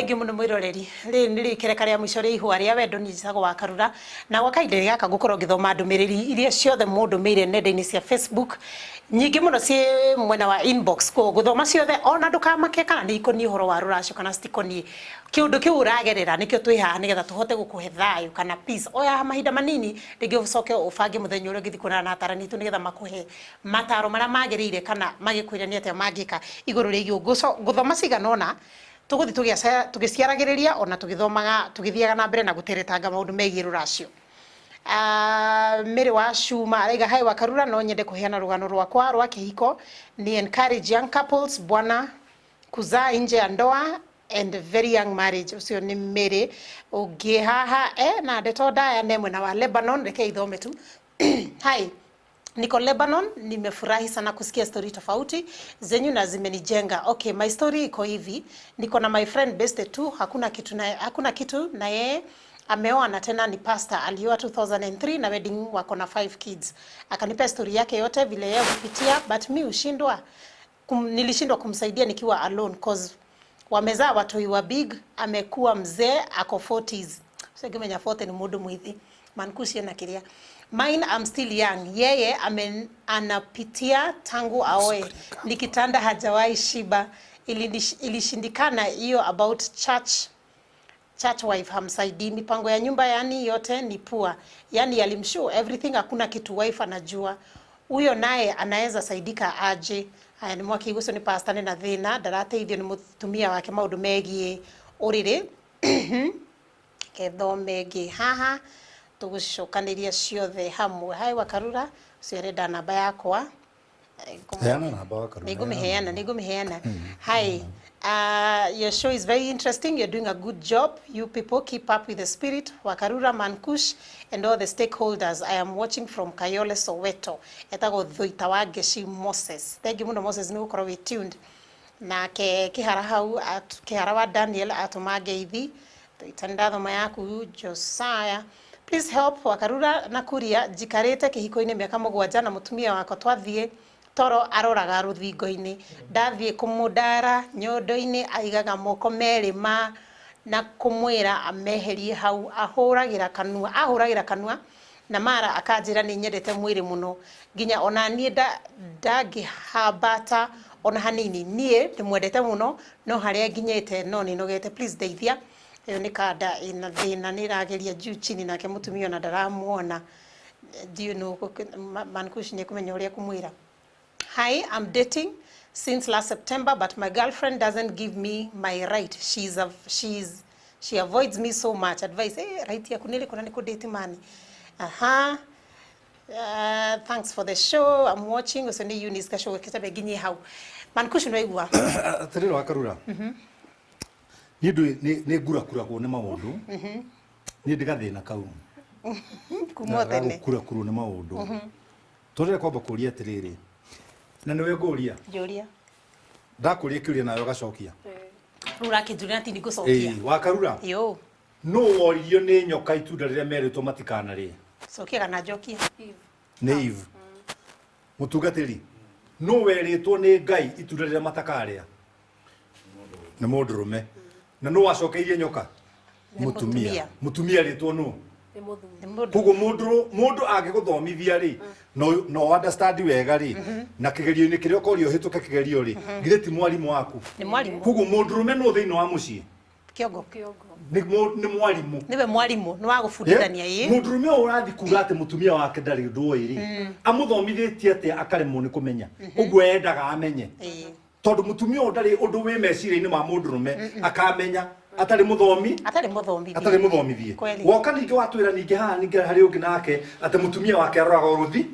Thengi muno mwiroreri ri niri kereka ria mwisho ri ihwa ria wendo ni Njagũ wa Karura na gwa kainde gaka gukorwo ngithoma ndumiriri iria ciothe mundu meire nenda-ini cia Facebook nyingi muno ci mwena wa inbox ko guthoma ciothe ona ndukamake kana ni ikoni horo wa ruracio kana stikoni kiundu kiu uragerera nikio twi haha nigetha tuhote gukuhe thayu kana peace oya mahinda manini ringi ucoke ubange muthenya uria ngithi kuna na atarani tu nigetha makuhe mataro maria magirire kana magikwirania atia mangika iguru rigi guthoma ciganona tuguthi tugiciaragiriria ona tugithomaga tugithiaga na mbere na guteretanga maundu megie ruracio Mary wa Shuma araiga hai wa Karura no nyende kuheana rugano rwakwa rwa kihiko ni encourage young couples bwana kuzaa nje ya ndoa and very young marriage ucio ni Mary ugi haha na ndeto ndaya nemwe na wa Lebanon reke ithome tu hai niko Lebanon, nimefurahi sana kusikia story tofauti zenyu na zimenijenga. Okay, my story iko hivi. Niko na my friend best tu, hakuna kitu na yeye ameoa na tena ni pastor. Alioa 2003 na wedding wako na 5 kids. Akanipa story yake yote vile yeye kupitia, but mi nilishindwa kumsaidia nikiwa alone cause wamezaa watoi wa big, amekuwa mzee ako 40s. Sio kimenya 40 ni mudu mwithi. Mankushi na kiria. Mine I'm still young. Yeye anapitia tangu aoe. Nikitanda hajawahi shiba. Ilishindikana hiyo about church wife hamsaidi. Mipango ya nyumba yani yote ni pua. Yani yalimshow everything hakuna kitu wife anajua. Huyo naye anaweza saidika aje. Haya ni mwaki guso ni pastor na thina darate hivyo ni mutumia wake maundu megie urire. Kethomege haha. Tugucokaniria ciothe hamwe hai wa Karura ciarenda namba yakwa heana namba wa Karura nigumiheana hi your show is very interesting, you're doing a good job, you people keep up with the spirit wa Karura Mankush and all the stakeholders. I am watching from Kayole Soweto etago Thuita wa Geshi Moses. Thank you muno Moses ni ukorwo we tuned na kihara hau kihara wa Daniel atumageithi tuitanda thoma yaku Josiah. Please help wa Karura na Kuria jikarete kihiko-ini miaka 7 na mutumia wako twathie toro aroraga ruthingo-ini ndathie kumudara nyondo-ini aigaga moko merima na kumwira ameherie hau ahuragira kanua na mara akanjira ni nyendete mwiri muno nginya ona nie ndangihambata ona hanini nie ndimwendete muno no haria nginyete no ni nogete please deithia iyo ni kada ina thina ni rageria juu chini nake mutumia na ndaramuona do you know Mankush ni kumenya uria kumwira hi I'm dating since last September but my girlfriend doesn't give me my right. She avoids me so much. Advice right ya kunili kuna niko date mani thanks for the show I'm watching usoni Eunice ka show kitabe ginyi hau Mankush no igwa atiriro wa Karura ni ngurakuragwo ni maundu ni ndigathina kau kumotene kurakuru ni maundu torire kwamba kuria atiriri na niwe nguria ndakuria kiuria nayo gacokia rura kijuria ati nigucokia wa Karura yo no woririo ni nyoka itunda riria meritwo matikana ri cokia kana njokia ni Eve mutungatiri no weritwo ni Ngai itunda riria matakaria ni mundurume na no acokeirie nyoka mutumia ritwo no kugo mundu agiguthomithia ri no understand wega ri na kigerio-ini kiria ukorio hituke kigerio ri ngire ti mwalimu waku ni mwalimu kugo mundurume no thiini wa mucii kiongo ni mwalimu niwe mwalimu no wagufundithania yi mundurume urathi kuga ati mutumia wake ndari nduoi ri amuthomithitie ati akaremwo ni kumenya uguo endaga amenye tondu mutumia ndari undu wi meciria-ini ma mundurume akamenya atari muthomithie woka ningi watwira ningi haha ningi hari ungi nake ati mutumia wake aroraga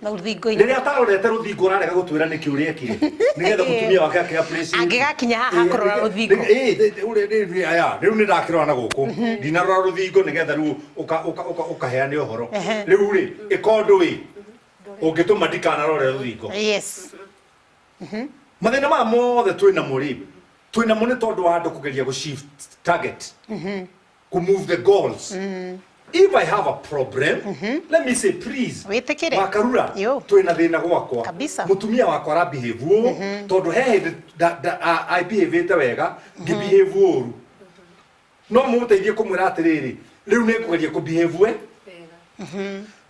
ruthingo-ini riria atarorete ruthingo urarega gutwira niki uria ekire nigetha mutumia wake appreciate angigakinya haha kurora ruthingo riu ni ndakirora na guku ndinarora ruthingo nigetha riu ukaheane uhoro riu ri ikondu wi ungituma ndikanarore ruthingo yes mathina ma mothe twina muri twina mune tondu wa andu kugeria go shift target to move the goals if I have a problem let me say please wa Karura twina thina gwakwa mutumia wakwa ara behave tondu he I behave wega ngi behave uru no muteithie kumwira atiriri riu ne kugeria ku behave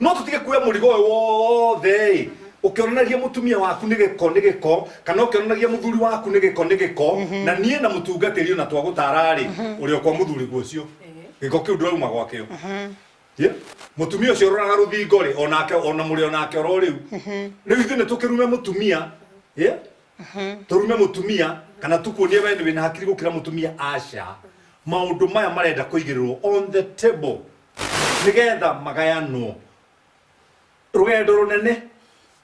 no tutige kuya murigo wothe ukionanagia mutumia waku ni giko kana ukionanagia muthuri waku ni giko na nie na mutungatiri na twagutarari uri okwa muthuri gwocio giko kiu ndurauma gwakio mutumia ucio roraga ruthingo ri onake ona muri onake ro riu riu ithu ne tukirume mutumia turume mutumia kana tukuonie wende wina hakiri gukira mutumia aca maundu maya marenda kuigirirwo on the table nigetha magayanwo rugendo runene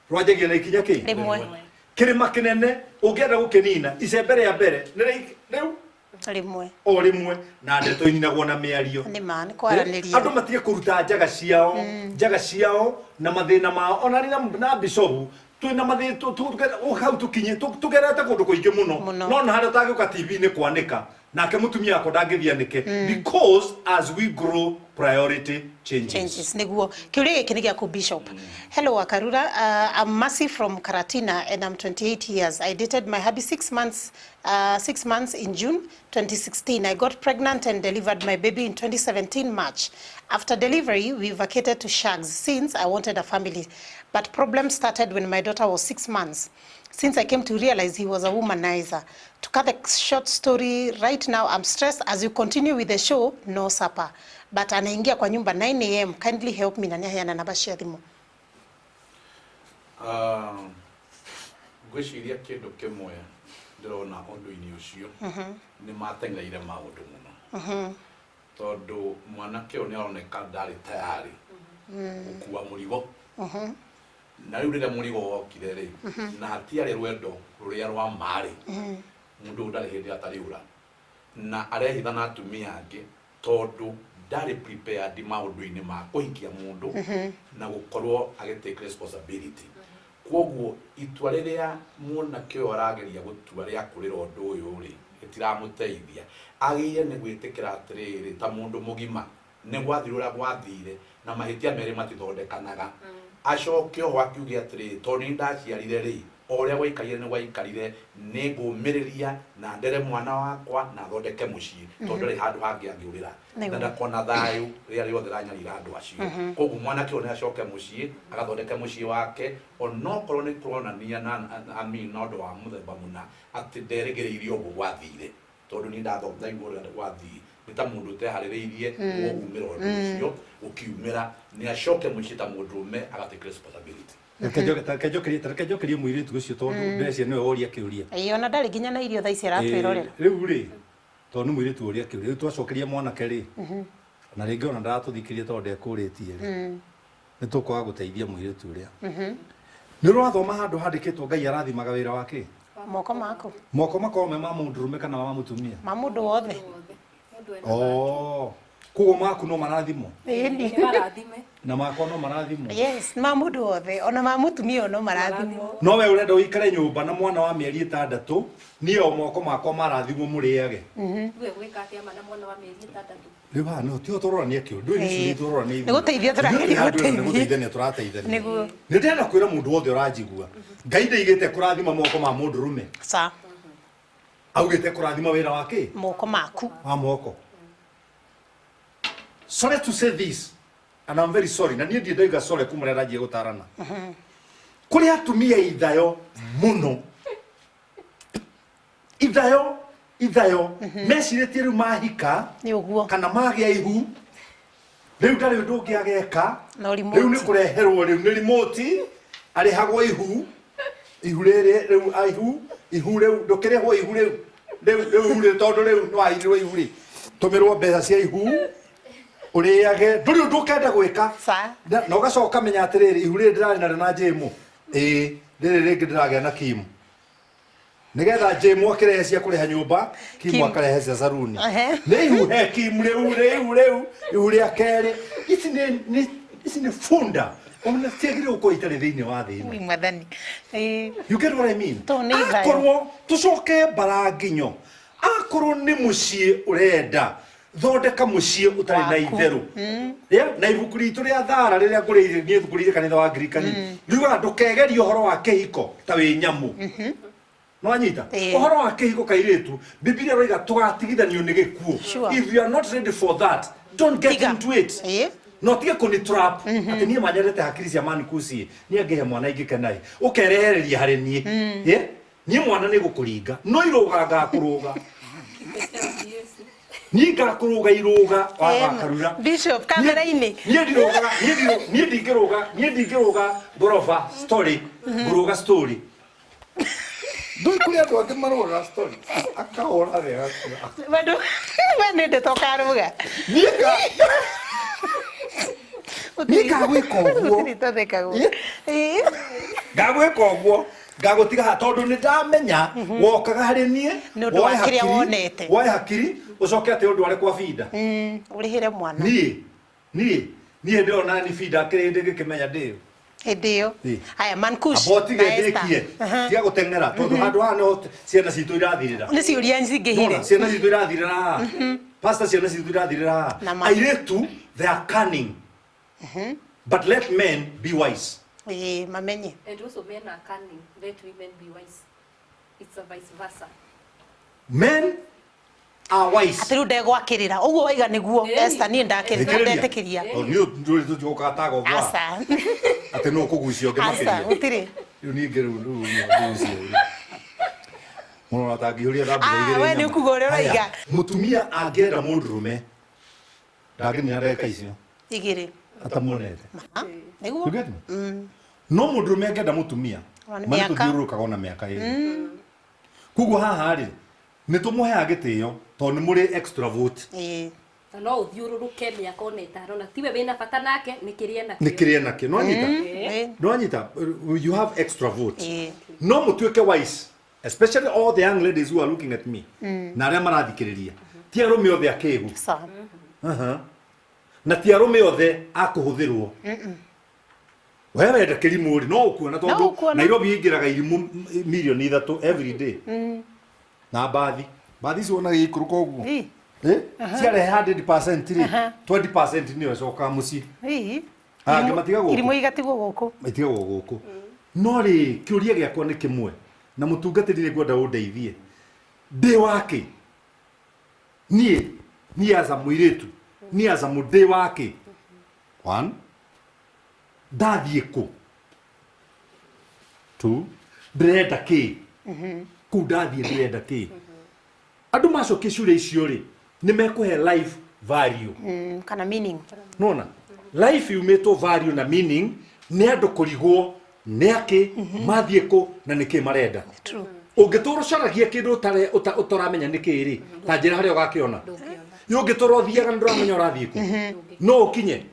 rwajagia na ikinya ki rimwe kirima kinene ungienda gukinina icembe ria mbere riu rimwe na ndeto ininagwo na miario ni man kwaraniria andu matige kuruta njaga ciao na mathina mao onani na bishopu twina mathina hau tukinye tugerete kundu kuingi muno no na haria utagiuka TV ni kwanika nake mutumia ako ndangithianike because as we grow priority changes niguo kiuria giki ni gia ku Bishop. Hello Wakarura, I'm Mercy from Karatina and I'm 28 years. I dated my hubby 6 months in June 2016. I got pregnant and delivered my baby in 2017 March. After delivery, we vacated to Shags since I wanted a family. But problems started when my daughter was 6 months. Since I came to realize he was a womanizer. To cut the short story, right now I'm stressed. As you continue with the show, no supper. But anaingia kwa nyumba 9 AM. Kindly help me. Nani haya namba cia thimu? Gwiciria kindu kimwe ndirona undu-ini ucio ni matengereire maundu muno tondu mwanake uyu ni aroneka ndari tayari gukua murigo na riu riria murigo wokire ri na hatiari rwendo ruria rwa mari mundu ndari hindi atariura na arehitha na atumia angi tondu ndari prepared maundu-ini ma kuhikia mundu na gukorwo agitake responsibility. Koguo itua riria mwanake uyu arageria gutua ria kurira undu uyu ri itiramuteithia agiye ni gwitikira atiriri ta mundu mugima ni gwathirura gwathire na mahitia meri matithondekanaga acoke ho akiugia atiriri toni ndaciarire ri oria gwaikarire ni gwaikarire ni ngumiriria na ndere mwana wakwa na thondeke mucii tondu ri handu hangi angiurira ndenda kona thayu ria riothe ranyarira andu acio koguo mwanake uyu ni acoke mucii agathondeke mucii wake onokorwo ni kuronania na amini na undu wa muthemba muna ati nderigiriirie uguo gwathire tondu ni ndathomtha iguru gwathire ni ta mundu utehaririirie gumira undu ucio ukiumira ni acoke mucii ta mundurume agatake responsibility. Tareke njokerie muiritu ucio tondu ndeciria niwe woria kiuria ona ndari nginya na irio thaa ici aratwirorera riu ri tondu muiritu woria kiuria riu twacokeria mwanake ri na ringi ona ndaratuthikiria tondu ndekuritie ri ni tukwaga guteithia muiritu uria ni rwathoma handu handikitwo Ngai arathimaga wira wake moko mako me ma mundurume kana ma mutumia ma mundu wothe koguo maku no marathimo ni na makwa no marathimo yes ma mundu wothe ona ma mutumia no marathimo no we urenda uikare nyumba na mwana wa mieri 6 niyo moko makwa marathimo muriage we gwika atia mana mwana wa mieri 6 riu no ti utororania kio ndu ni turorania ni guteithia turageria guteithia turateithania niguo ni ndenda kwira mundu wothe uranjigua Ngai ndaigite kurathima moko ma mundu rume sa augite kurathima wira wake moko maku wa moko. Sorry to say this and I'm very sorry na nie ndaiga sorry kumurera ngie gutarana kuri atumia ithayo muno ithayo meciritie riu mahika ni uguo kana magia ihu riu ndari undu ungi ageka no remote riu ni kureherwo riu ni remote arihagwo ihu riri riu ihu riu ndukirehwo ihu riu tondu riu no ahirwo ihu ri tumirwo mbeca cia ihu uriage nduri undu ukenda gwika na ugacoka menya atiriri ihu riri ndirari na Jemu riri ringi ndiragia na Kimu nigetha Jemu akirehe cia kuriha nyumba Kimu akarehe cia saruni ni ihu he Kimu riu ihu ria keri ici ni funda ona tiagire uko itari thiini wa thi wi mwathani you get what I mean akorwo tucoke baranginyo akorwo ni mucii urenda thondeka mucii utari na itheru na ibuku ritu ria thara riria nguriire ni ibuku rire kanitha wa Anglikani riuga ndukegeria uhoro wa kihiko ta wi nyamu no anyita ohoro wa kihiko kairetu Biblia roiga tugatigithanio ni gikuo if you are not ready for that don't get into it no tige kuni trap ati nie manyarete hakiri cia mani kuci nie ngehe mwana ingikenai ukerehereria hari nie nie mwana ni gukuringa no iroga ngakuruga ni ngakuruga iroga wa Karura Bishop kamera-ini nie ndingiruga gorofa story guruga story ndoi kuri andu angi maroga story akaora wega bado nende tokaruga nika gwika uguo ngagwika uguo ngagutiga ha tondu ni ndamenya wokaga hari nie woe hakiri ucoke ati undu ari kwa bida urihire mwana nie ndona ni bida kirinde gikimenya ndio Edio. Aya mankush. Abotige ndekie. Tiga gutengera tondu handu hano ciana citu irathirira. Ni ciuria nzingihire. Ciana citu irathirira. Pastor ciana citu irathirira. Airetu they are cunning. But let men be wise. Mamenye. And also men are cunning. Let women be wise. It's a vice versa. Men are wise. Atiru ndegwakirira. Uguo waiga niguo. Esther ni ndakirira ndetekiria. Niyo nduri tujoka tago gwa. Asa. Ate no kugucio ngemakiria. Asa, utiri. Ni ngeru ngucio. Muno tagiuria ndabuire. We ni ukugore raiga. Mutumia angenda mundurume. Ndagini areka icio. Igire. Atamonete. Niguo. No mundurume angenda mutumia. Mani tuthiurukaga ona miaka iri. Kugu haha ri ni tumuhe agitio tondu muri extrovert. No uthiururuke miaka ona itano na tiwe wina bata nake nikirie nake no anyita you have extrovert no mutuike wise especially all the young ladies who are looking at me na aria marathikiriria ti arume othe akigu na ti arume othe akuhuthirwo wewe enda kirimu ri no ukuona tondu Nairobi ingiraga irimu milioni 3 every day na bathi ciona gikuruka uguo ciare 100% ri 20% niyo coka muci ngimatiga guku irimu igatigwo guku matiga guku no ri kiuria giakwa ni kimwe na mutungatiri ni ngwenda undeithie ndi wake nie aza muiretu nie aza mundi wake one ndathie ku 2 ndrenda ki ku ndathie ndrenda ki andu macoke cure icio ri ni mekuhe life value kana meaning nona life yumeto value na meaning ni andu kurigwo ni aki mathie ku na niki marenda true ungitoro caragia kindu utaramenya niki ri ta njira haria ugakiona yungitoro thiaga nduramenya urathie ku no ukinye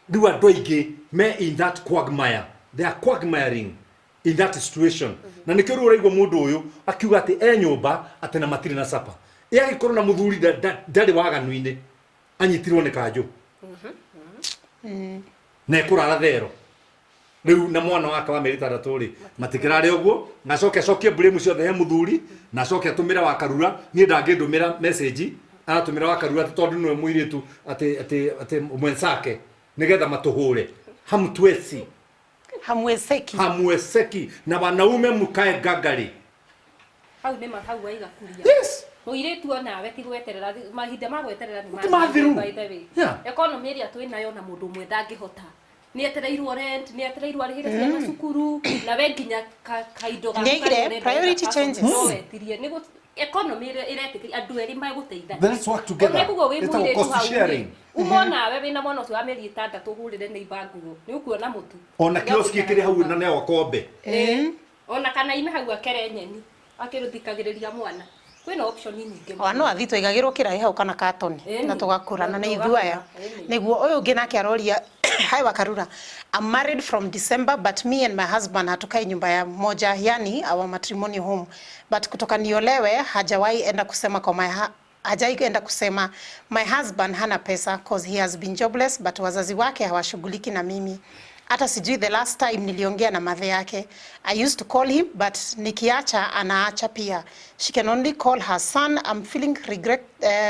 riu andu aingi me in that quagmire they are quagmiring in that situation na nikio ru uraigwa mundu uyu akiuga ati nyumba ati na matiri na sapa yagikorwo na muthuri ndari waganuine anyitirwo ni kanju na kurara thero riu na mwana wake wa merita ndaturi matikirare uguo ngacoke blame ciothe he muthuri na coke atumira wa Karura nie ndangindumira message aratumira wa Karura tondu niwe muiritu ati mwensake nigetha matuhure hamweseki na wanaume mukae gagari hau ni mahau waiga kuria yes muiretu ona we tigweterera mahinda magweterera ni mathiru economy ria twinayo na mundu mwe ndangihota ni etereirwo rent ni etereirwo arihire ciana cukuru na we nginya kaindo ga priority changes no wetirie ni economy iretikiri andu eri maguteitha let's work together it's cost sharing umona we wina mwana ucio wa meri 6 uhurire ni ibangugo ni ukuona mutu ona kioski kiri hau na neo kombe ona kana ime hau akere nyeni akiruthikagiriria mwana kwina option nyingi no athi twaigagirwo kirai hau kana katoni na tugakurana na ithuaya niguo uyu ungi nake aroria hi wa Karura I'm married from December but me and my husband hatukai nyumba ya moja yani our matrimonial home but kutoka niolewe hajawahi enda kusema kwa hajaenda kusema my husband hana pesa cause he has been jobless but wazazi wake hawashughuliki na mimi hata sijui the last time niliongea na mother yake I used to call him but nikiacha anaacha pia she can only call her son I'm feeling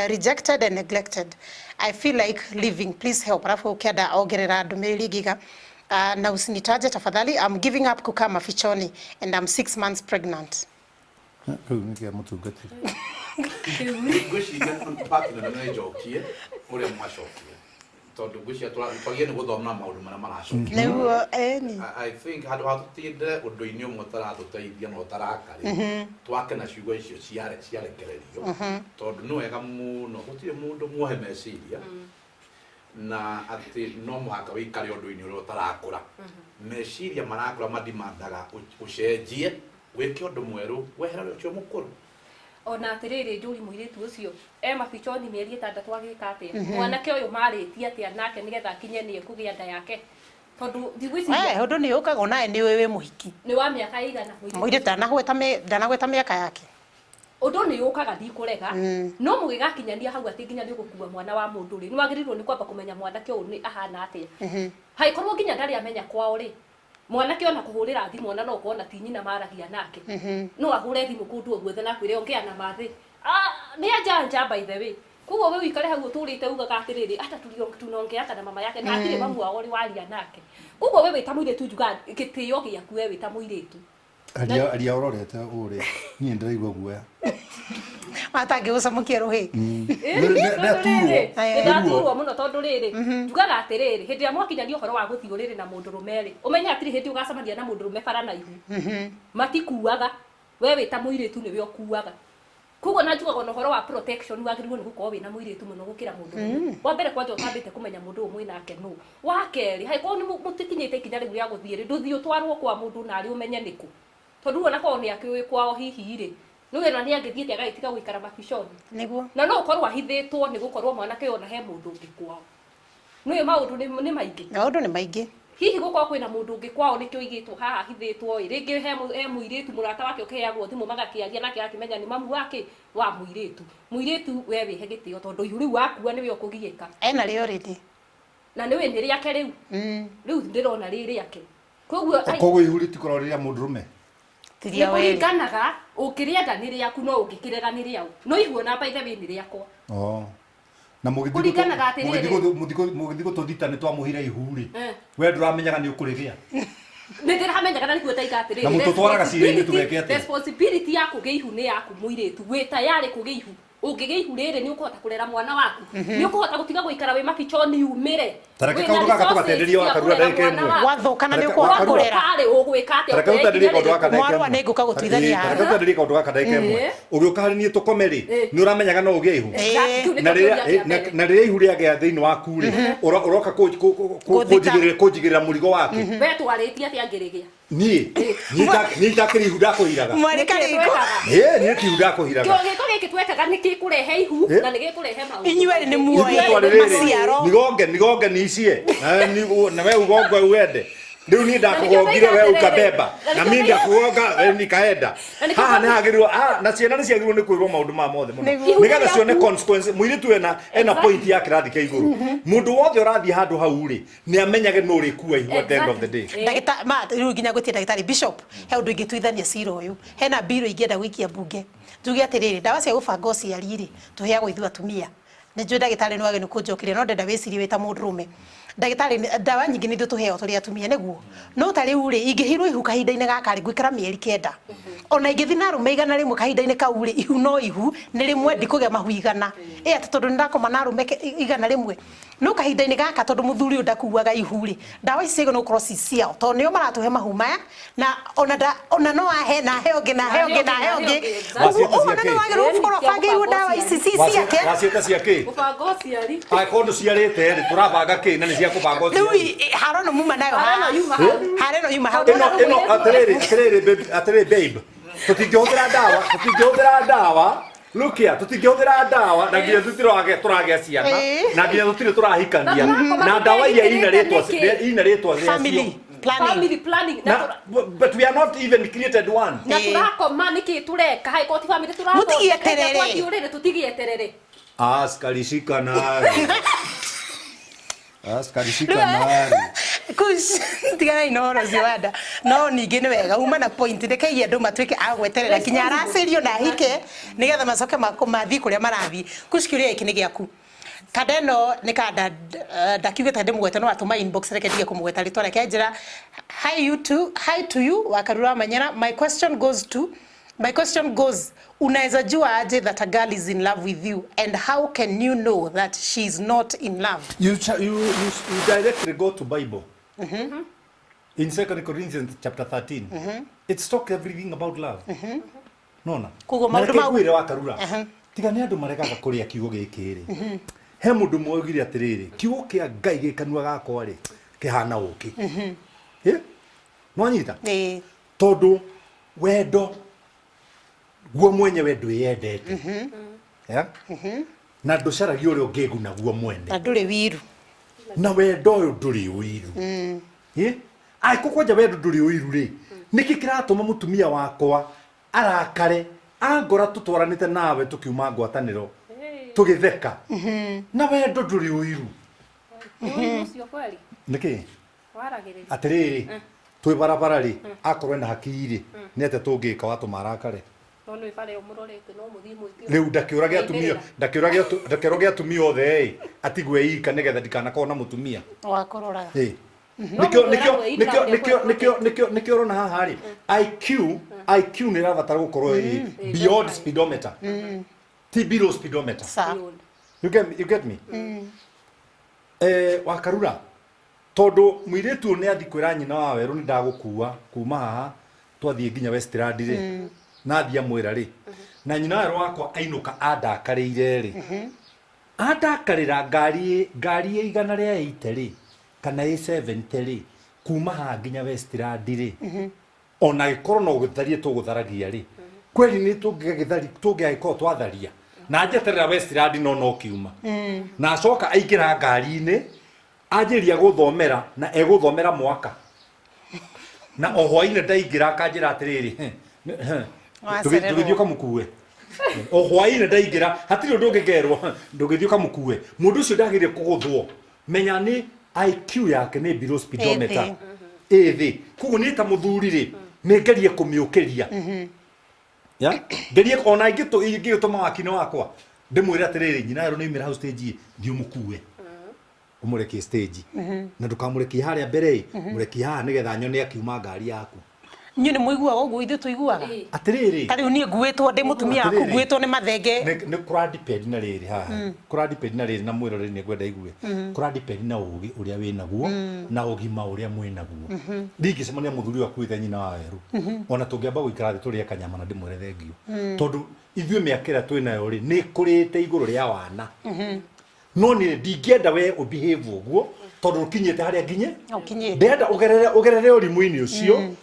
rejected and neglected I feel like leaving please help alafu ukienda ogerera ndumiriri giga na usinitaje tafadhali I'm giving up kukaa mafichoni and I'm 6 months pregnant Kau nä kä a må tungatä ngwĩciria partner nĩ njokie ũrĩa mwacokia tondũ ngwĩciria twagiĩ nĩ gũthoma maũndũ marĩa maracokia nĩguo eni I think handũ ha tũtinde ũndũ-inĩ ũmwe ũtaratũteithia na ũtarakarĩ twake na ciugo icio ciarekererio tondũ nĩ wega mũno gũtirĩ mũndũ muohe meciria na atĩ no mũhaka wĩikare ũndũ-inĩ ũrĩa ũtarakũra meciria marakũra madimandaga ũcenjie wĩke ũndũ mwerũ weherere ũcio mũkũrũ ona atiriri njuri muiritu ucio mabichoni mieri 6 agika atia mwanake uyu marĩtie atia nake nigetha kinye nie kugia nda yake tondu thigwici undu ni ukaga nae ni wewe muhiki ni wa miaka igana muiritu ndanagweta miaka yake undu ni ukaga ndikurega no mugigakinyania hau ati nginya ni gukua mwana wa mundu ri ni wagirirwo ni kwamba kumenya mwanake uyu ni ahana atia hai korwo nginya ndari amenya kwao ri mwanake ona kuhurira thimu ona no kuona tinyina maragia nake no ahure thimu kundu ogwethe na kwire ongea na mathi ni ajanja by the way kugo we wikare hau uturite ugaga atiriri hata tunongea hata na mama yake na atire mamu wao ri waria nake kugo we wita muiretu njuga gitio giaku we wita muiretu aria urorete uri nie ndiraigua guoya atangi gucamukia ruhi ndaturwo muno tondu riri njugaga atiriri hindi ya mwakinyania uhoro wa guthiuriri na mundu rumeri umenya atiri hindi ugacamania na mundu rume bara na ihu matikuaga we wita muiretu niwe okuaga kugo na njugaga no uhoro wa protection wagirirwo ni gukorwo wina muiretu muno gukira mundu wa mbere kwanja utambite kumenya mundu umwe nake no wa keri hai ko ni mutikinyite ikinya riu ya guthiiri nduthi utwarwo kwa mundu na ari umenye niku tondu ona ko ni akiwe kwao hihi ri no wena ni angithiite agaitiga guikara mabishoni niguo na no ukorwo ahithitwo ni gukorwo mwanake ona he mundu ungi kwao no yo maundu ni maingi maundu ni maingi hihi gukorwo kwina mundu ungi kwao ni kio igitwo haha ahithitwo ringi he muiritu murata wake ukiagwo thimu magakiaria nake akimenya ni mamu wake wa muiritu we wihe gitio tondu ihu riu wakua niwe ukugiika ena rio rindi na niwe ni riake riu ndirona ri riake koguo ihu ritikororira mundu rume tiria we kuringanaga ukirienda ni riaku no ungikirega ni riau no ihu na baithe we ni riakwa na mugithiko tuthita ni twamuhire ihuri we nduramenyaga ni ukurigia ni ndiramenyaga na nikuo taigatiri na mututwaraga cira-ini tugeke ati responsibility yaku geihu ni yaku muiritu we tayari kugeihu ungigiihu riri ni ukuhota kurera mwana waku ni ukuhota gutiga guikara we mapichoni umire tareke kaundu gaka tugatenderia wakarura ndagika imwe wathukana ni ukuhota kurera kare ugwika ati tareke utenderia kaundu gaka ndagika mwarwa ni nguka gutuithania tareke utenderia kaundu gaka ndagika imwe ugiuka hari ni tukomeri ni uramenyaga no ugie ihu na riria ihu riagea thiini waku ri uroka kunjigirira murigo waku we twaritie ati angirigia ni takiri ihu ndakuhiraga mwarika riko ni kihu ndakuhiraga giko giki twekaga ni gikurehe ihu na ni gikurehe maundu inyueri ni muoye maciaro nigonge nicie na we ugonge uende riu ni ndakugongire we ukabeba na mimi ndakugonga nikaenda haha ni hagirirwo na ciana ni ciagirwo ni kwirwo maundu ma mothe muno nigetha cione consequence muiritu ena point ya kirathi kia iguru mundu wothe urathi handu hau ri ni amenyage no ri kuwa ihu at the end of the day ndagita ma riu nginya gutie ndagitari bishop he undu ingituithania cira uyu hena biro ingienda gwikia bunge njuge atiriri ndawa cia gubanga uciari ri tuheagwo ithu atumia ni njui ndagitari ni wageni kunjokiria no ndenda wiciri wita mundu rume ndagitari ndawa nyingi ni tuheo turi atumia niguo no tari uri ingihirwo ihu kahinda-ini gaka ri gwikara mieri 9 ona ingithi na rume igana rimwe kahinda-ini kau ri ihu no ihu ni rimwe ndikuge mahu igana ati tondu ndakoma na rume igana rimwe no kahinda-ini gaka tondu muthuri undakuaga ihu ri ndawa icio no cross ciao tondu nio maratuhe mahu maya na ona no ahe na he onge ona no wagirwo gukoro bangi ihu ndawa ici ciake wacieta ciake ubanga uciari kondu ciarite ri turabanga ki na ni cia kubanga uciari harono muma nayo hareno yuma hau ino atiriri babe tutingihũthĩra ndawa look here tutingihũthĩra ndawa na nginya turagĩa ciana na nginya tutire turahikania na ndawa iria ina rĩtwa family planning but we are not even created one na turakoma niki tureka hai ko ti family turako mutigieterere tutigieterere askarishikana kush tigana inoro ziwada no ningi ni wega uma na point ndekaiye andu matwike agweterera kinya aracirio na hike nigetha macoke mathi kuria marathi kushkiria iki ni giaku kadeno ni kada dakiuge tande mugweta no atuma inbox reke dige kumugweta ritwa reke njira hi to you wakarura manyara my question goes to My question goes, unaweza jua aje that a girl is in love with you, and how can you know that she is not in love? You directly go to Bible. In 2 Corinthians chapter 13. It's talk everything about love. Nona. Kugo maundu mau. Kwire wakarura. Tiga ni andu maregaga kuria kiugo giki ri. He mundu mwogire atiriri. Kiugo kia Ngai gikanua gakwa ri. Kihana uki. Nwanyita? Tondu wendo guo mwenyewe ndwiyendete. Na nducaragia uria ungiguna guo mwene. Na nduri wiru. Na wendo uyu nduri wiru. Ai kukwanja wendo nduri wiru ri. Niki kiratuma mutumia wakwa arakare angora tutwaranite nawe tukiuma ngwataniro tugitheka. Na wendo nduri wiru. Ucio kweli. Niki? Waragiriri. Atiriri. Twi barabara ri akorwe na hakiri ri ni ate tungika watu marakare. No ibare umurorete no muthii mwiki. Riu ndakiura atumia othe atigwe ika nigetha ndikanakona mutumia Wakororaga. Nikio rona haha ri IQ ni rabatara gukorwo beyond speedometer. Ti below speedometer. You get me? Wakarura tondu muiretu ni athi kwira nyina wa weru ni ndagukua kuma haha twathie nginya Westland ri na thia mwira ri na nyina weru wakwa ainuka andakarire ri andakarira ngari igana ria 8 ri kana 70 ri kuma haha nginya Westland ri ona gikorwo no gutharie tugutharagia ri kweli ni tungigagithari twatharia na njeterera Westland no kiuma na acoka aigira ngari-ini anjiria guthomera na eguthomera mwaka na ohwa-ini ndaingira akanjira atiriri ndugithio kamukue ohwa-ini ndaingira hatiri undu ungigerwo ndugithio kamukue mundu ucio ndagirie kuguthwo menya ni IQ yake ni below speedometer ethi kugu ni ta muthuri ri mengerie kumiukiria ya ngerie ona ingituma wakino wakwa ndimwira atiriri nyina yaro ni imira house stage ndiumukue umureki stage na ndukamureki haria mbere mureki haha nigetha nyone akiuma ngari yaku nyu ni muiguaga uguo ithu tuiguaga atiriri tari ni nguitwo ndi mutumia aku nguitwo ni mathenge ni kura depend na riri haha kura depend na riri na mwirore ni gwenda igue kura depend na ugi uria winaguo na ugima uria mwinaguo ndingi semania muthuri waku ithe nyina wa weru ona tungiamba guikara thi turia kanyama na ndimwere thengio tondu ithuĩ mĩakĩra twĩnayo rĩ nĩ kũrĩte igũrũ rĩa wana no nĩ ndingĩenda we ũbehave ũguo tondũ ũkinyĩte harĩa nginye ndenda ũgerere ũrimũ-inĩ ũcio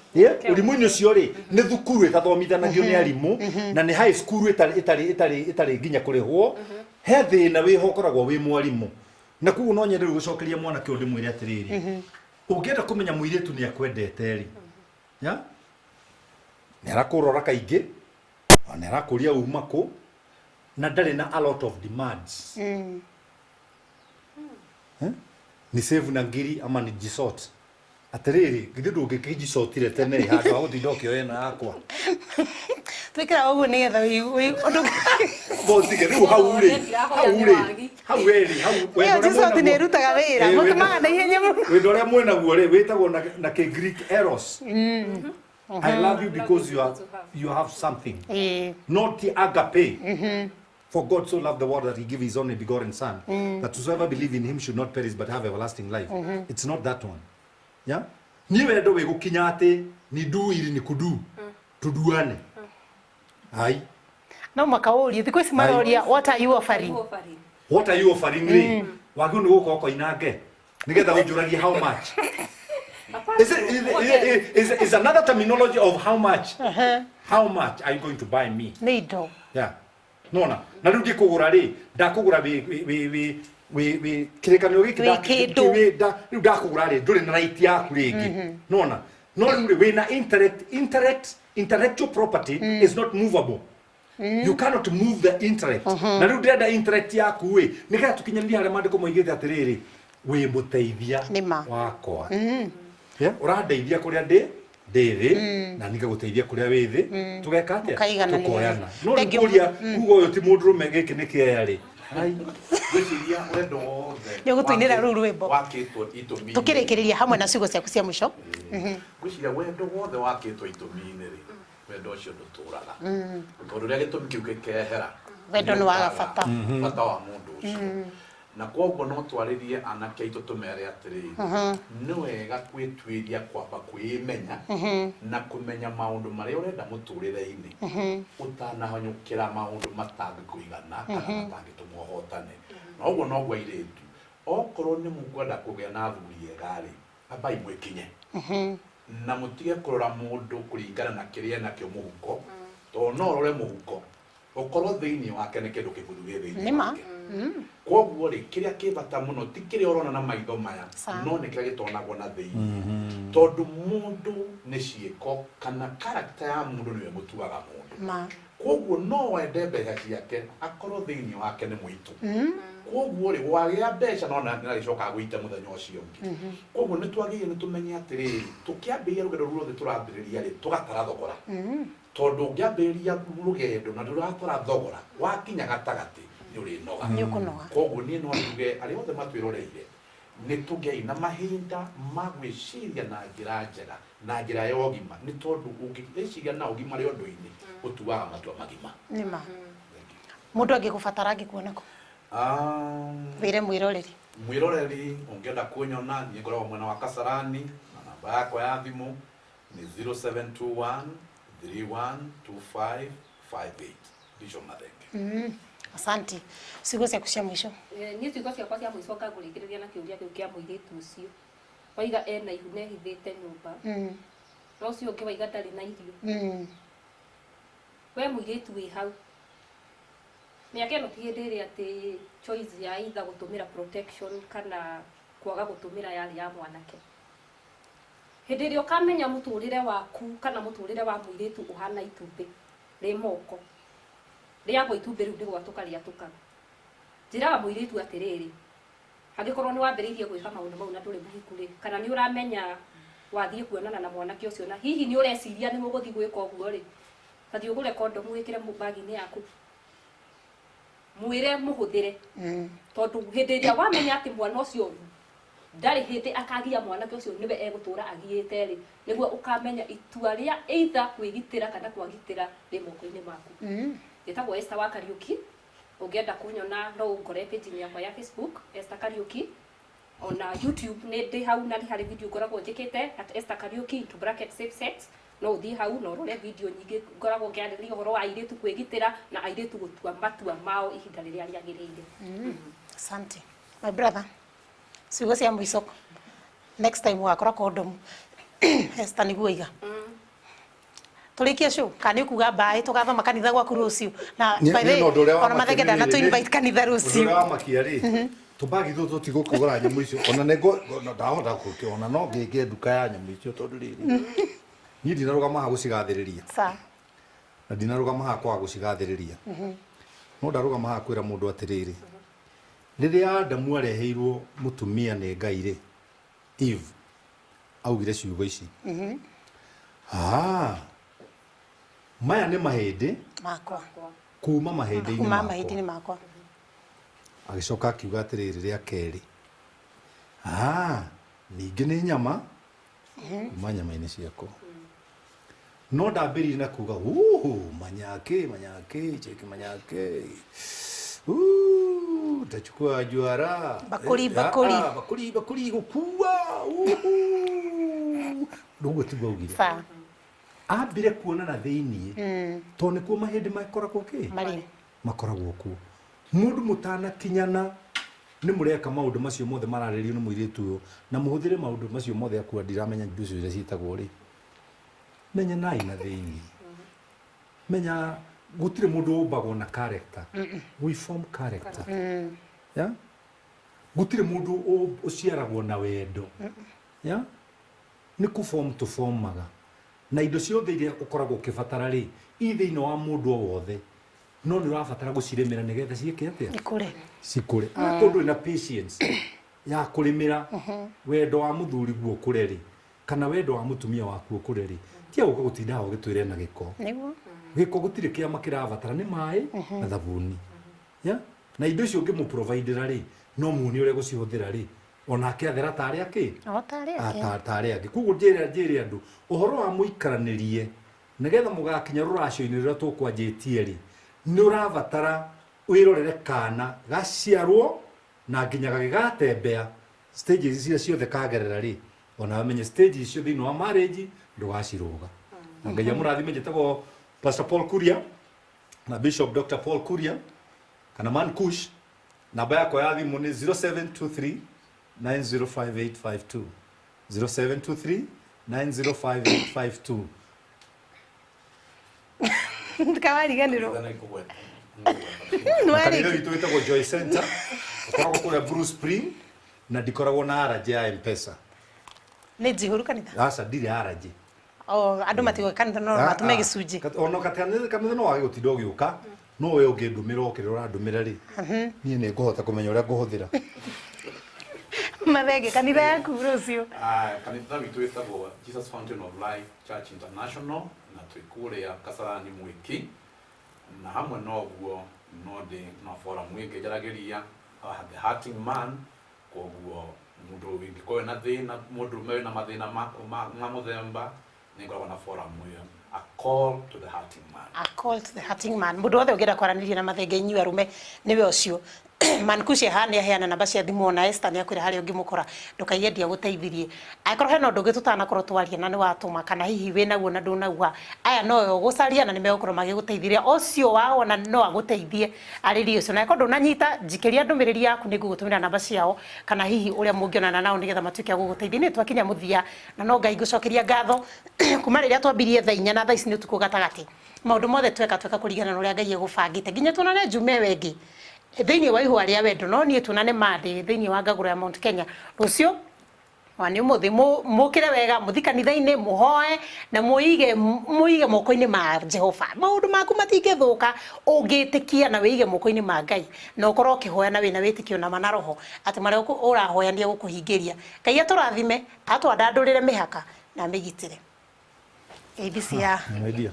ũrimũ-inĩ ũcio rĩ nĩ thukuru ĩtathomithanagio nĩ arimũ na nĩ high school ĩtarĩ nginya kũrĩhwo he thĩna wĩho ũkoragwo wĩ mwarimũ na koguo no nyende rĩu gũcokeria mwanake ũyũ ndĩmwĩre atĩrĩrĩ ũngĩenda kũmenya mũirĩtu nĩ akwendete rĩ nĩ arakũrora kaingĩ na arakũria uma kũ na ndarĩ na a lot of demands ni save na ngiri ama ni jisort atiriri githĩ ndũngĩkĩjisotire tene handũ ha gũtinda ũkĩoya na yakwa twĩkĩra ũguo nĩgetha ũndũ botige rĩu hau ĩrĩ jisort nĩ ĩrutaga wĩra mũtũmaga na ihenya mũno wĩndũ ũrĩa mwĩnaguo rĩ wĩtagwo na kĩ-Greek eros I love you because you have something not the agape For God so loved the world that he gave his only begotten son, that whosoever believe in him should not perish but have everlasting life. It's not that one. Yeah? Ni wendo we gukinya ati ni du ili ni kudu. Tuduane. Ai. No makauri thiko ici maroria what are you offering? What are you offering me? Wagu ni guko ko inange. Nigetha unjuragie how much? Is another terminology of how much? How much are you going to buy me? Nido. Yeah. Nona na rĩu ndikũgũra rĩ ndakũgũra wĩ kĩrĩkanĩro gĩkĩ rĩu ndakũgũra rĩ ndũrĩ na right yaku rĩngĩ nona no rĩu rĩ wĩna intellectual property is not movable. You cannot move the intellect na rĩu ndĩrenda intellect yaku ĩ nĩgetha tũkinyanĩrie harĩa maandĩko moigĩte atĩrĩrĩ wĩ mũteithia wakwa ũrandeithia kũrĩa ndĩ na nikaguteithia kuria withi tugeka atia tukoyana no nikuria kugo uyu ti mundu rume giki nikieya ri ai gwiciria wendo wothe nigutuinira ru rwimbo wakitwo itumi tukirikiriria hamwe na ciugo ciaku cia mwisho gwiciria wendo wothe wakitwo itumi-ini ri wendo ũcio ndũtũraga tondũ rĩrĩa gĩtũmi kĩu gĩkehera wendo nĩ waga bata bata wa mũndũ ũcio na koguo no twarĩrie anake aitũ tũmere atĩrĩrĩ nĩ wega gwĩtuĩria kwamba kwĩmenya na kũmenya maũndũ marĩa ũrenda mũtũrĩre-inĩ ũtanahonyũkĩra maũndũ matangĩkũigana kana matangĩtũma ũhotane na ũguo noguo airĩtu okorwo nĩ mũkwenda kũgĩa na athuri ega-rĩ ambai mwĩkinye na mũtige kũrora mũndũ kũringana na kĩrĩa nakĩo mũhuko tondũ no ũrore mũhuko ũkorwo thĩinĩ wake nĩ kĩndũ kĩbuthu gĩ thĩinĩ wake koguo rĩ kĩrĩa kĩ bata mũno ti kĩrĩa ũrona na maitho maya no nĩ kĩrĩa gĩtonagwo na thĩinĩ tondũ mũndũ nĩ ciĩko kana character ya mũndũ nĩwe mũtuaga mũndũ koguo no wende mbeca ciake akorwo thĩinĩ wake nĩ mũitũ koguo rĩ wagĩa mbeca no nĩarĩcokaga gũita mũthenya ũcio ũngĩ koguo nĩ twagĩrĩire nĩ tũmenye atĩrĩrĩ tũkĩambĩrĩria rũgendo rũu rwothe tũrambĩrĩria rĩ tũgatara thogora tondũ ũngĩambĩrĩria rũgendo na ndũratara thogora wakinya gatagatĩ nĩ ũrĩnoga koguo niĩ no njuge arĩa othe matwĩroreire nĩ tũgĩai na mahinda ma gwĩciria na njĩra njega na njĩra ya ũgima nĩ tondũ ũngĩciria na ũgima rĩ ũndũ-inĩ ũtuaga matua magima nĩma mũndũ angĩgũbatara angĩkuona kũ wĩre mwĩroreri ũngĩenda kunyona niĩ ngoragwo mwena wa Kasarani na namba yakwa ya thimũ nĩ 0721 312558 Bishop Mathenge. Asante. Ciugo ciaku cia mwisho. Niĩ ciugo ciakwa cia mwisho ngakũrĩkĩrĩria na kĩũria kĩu kĩa mũirĩtu ũcio waiga ena ihu na ehithĩte nyũmba no ũcio ũngĩ waiga ndarĩ na irio we mũirĩtu wĩ hau mĩaka ĩno ti hĩndĩ ĩrĩa atĩ choice ya either gũtũmĩra protection kana kwaga gũtũmĩra yarĩ ya mwanake hĩndĩ ĩrĩa ũkamenya mũtũrĩre waku kana mũtũrĩre wa mũirĩtu ũhana itumbĩ rĩ moko rĩagwo itumbĩ rĩu ndĩgwatũka rĩatũkaga njĩraga mũirĩtu atĩrĩrĩ angĩkorwo nĩ wambĩrĩirie gwĩka maũndũ mau na ndũrĩ mũhiku rĩ kana nĩ ũramenya wathiĩ kuonana na mwanake ũcio na hihi nĩ ũreciria nĩ mũgũthiĩ gwĩka ũguo rĩ tathiĩ ũgũre kondomu wĩkĩre bagi-inĩ yaku mwĩre mũhũthĩre tondũ hĩndĩ ĩrĩa wamenya atĩ mwana ũcio ndarĩ hĩndĩ akagia mwanake ũcio nĩwe egũtũra agiĩte rĩ nĩguo ũkamenya itua rĩa either kwĩgitĩra kana kwagitĩra rĩ moko-inĩ maku gĩtagwo Esther wa Kariuki ũngĩenda kunyona no ũngore page yakwa ya Facebook Esther Kariuki ona YouTube nĩ ndĩ hau na harĩ video ngoragwo njĩkĩte at Esther Kariuki into bracket safe sex no ũthiĩ hau na ũrore video nyingĩ ngoragwo ngĩarĩrĩria ũhoro wa airĩtu kwĩgitĩra na airĩtu gũtua matua mao ihinda rĩrĩa rĩagĩrĩire. Asante. My brother. Ciugo cia mwico. Next time wakora condom. Esther nĩguo iga. Tũrĩkie show kana kuga bye tugathoma kanitha gwaku rũciũ na by the way ona Mathenge ndana tu invite kanitha rũciũ. Ndũrĩa makia rĩ tũbagi tũtũ tigũkũgũra nyamũ icio ona nego ndahota gũkĩona no ngĩngĩ nduka ya nyamũ icio tondũ rĩrĩ niĩ ndinarũgama ha gũcigathĩrĩria na ndinarũgama ha kwaga gũcigathĩrĩria no ndarũgama ha kwĩra mũndũ atĩrĩrĩ rĩrĩa Adamu areheirwo mũtumia nĩ Ngai rĩ Eve augire ciugo ici maya nĩ mahĩndĩ makwa kuma mahĩndĩ-inĩ makwa agĩcoka akiuga atĩrĩrĩ rĩa kerĩ ningĩ nĩ nyama kuma nyama-inĩ ciakwa no ndambĩrĩirie na kuga manyake tachukua juara bakuri gũkua ndũguo tiguo augire ambire kuonana thĩinĩ tondũ nĩkuo mahĩndĩ makoragwo makoragwo kuo mũndũ mũtanakinyana nĩ mũreka maũndũ macio mothe mararĩrio nĩ mũirĩtu ũyũ na mũhũthĩre maũndũ macio mothe akua ndiramenya indo icio iria ciĩtagwo rĩ menya nai na thĩinĩ menya gũtirĩ mũndũ ũmbagwo na character we form character gũtirĩ mũndũ ũciaragwo na wendo nĩ kũform tũformaga na indo ciothe iria ũkoragwo ũkĩbatara rĩ thĩinĩ wa mũndũ o wothe no nĩ ũrabatara gũcirĩmĩra nĩgetha ciĩke atĩa cikũre tondũ na patience ya kũrĩmĩra wendo wa mũthuri guo ũkũre rĩ kana wendo wa mũtumia waku ũkũre rĩ tia gũka gũtindaga ũgĩtwĩre na gĩko gĩko gũtirĩ kĩama kĩrabatara nĩ maĩ na thabuni na indo icio ũngĩmũprovaidĩra rĩ no muonie ũrĩa gũcihũthĩra rĩ onake athera tarĩ angĩ koguo njĩre andũ ũhoro wa mũikaranĩrie nigetha mugakinya ruracio-ini rĩrĩa tũkwanjĩtie rĩ nĩ ũrabatara wĩrorere kana gaciarwo na nginya gagĩgatembea stages icio ciothe kagerera rĩ ona wamenye stages icio thĩinĩ wa marriage ndũgacirũga na ngai amũrathime njĩtagwo Pastor Paul Kuria na Bishop Dr. Paul Kuria kana Man Kush. Namba yako ya thimũ nĩ 0723 905852 0723 905852. Ndikawariganĩrwo kanitha witũ wĩtagwo Joy Center ũkoragwo kũrĩa Bruce Spring na ndikoragwo na araji ya M-Pesa. nĩ njihũru kanitha Aca ndirĩ araji. andũ matigwe kanitha no matume gĩcunjĩ Ono kanitha no wage gũtinda ũgĩũka no we ũngĩndũmĩra ũkĩrĩa ũrandũmĩra rĩ niĩ nĩ ngũhota kũmenya ũrĩa ngũhũthĩra. mathenge kanitha yaku rũciũ. Kanitha witũ wĩtagwo Jesus Fountain of Life Church International na twĩ kũrĩa Kasarani Mwiki na hamwe noguo no ndĩ na forum ĩngĩ njaragĩria the Hurting Man koguo mũndũ wĩngĩkorwo na thĩna mũndũ wĩna mathĩna ma mũthemba nĩngoragwo na forum ĩyo a call to the Hurting Man. A call to the Hurting Man. Mũndũ wothe ũngĩenda kwaranĩria na mathenge inyuĩ arũme nĩwe ũcio. Man Kush ha nĩ aheana namba cia thimũ na Esther nĩ akwĩra harĩa ũngĩmũkora ndũkaige ndia gũteithirie. Angĩkorwo hena ũndũ ũngĩ tũtanakorwo twaria na nĩ watũma kana hihi wĩnaguo na ndũnaugua aya no ũgũcaria na nĩmegũkorwo magĩgũteithĩria ũcio wawona no agũteithie arĩrie ũcio na angĩkorwo ndũnanyita njikĩria ndũmĩrĩri yaku nĩ ngũgũtũmĩra namba ciao kana hihi ũrĩa mũngĩonana nao nĩgetha matuĩke a gũgũteithia. Nĩ twakinya mũthia na no Ngai ngũcokeria ngatho kuma rĩrĩa twambirie thaa 4 na thaa ici nĩ ũtukũ gatagatĩ maũndũ mothe tweka kũringana na ũrĩa Ngai egũbangĩte nginya tuonane Jume wengĩ thĩinĩ wa ihũa rĩa wendo no niĩ tuonane Monday thĩinĩ wa Ngagũro ya Mount Kenya rũciũ wani mũthĩ mũkĩre wega mũthi kanitha-inĩ mũhoe na mũige moko-inĩ ma Jehova maũndũ maku matingĩthũka ũngĩtĩkia na wĩige moko-inĩ ma Ngai na ũkorwo ũkĩhoya na wĩna wĩtĩkio na mana roho atĩ marĩa ũrahoya nĩ egũkũhingĩria. Ngai atũrathime atwandandũrĩre mĩhaka na mĩgitĩre. ABC ya My dear.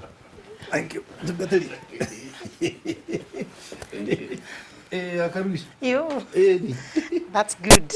Thank you. Tungatĩri. Thank you. Akarudisha. You. That's good.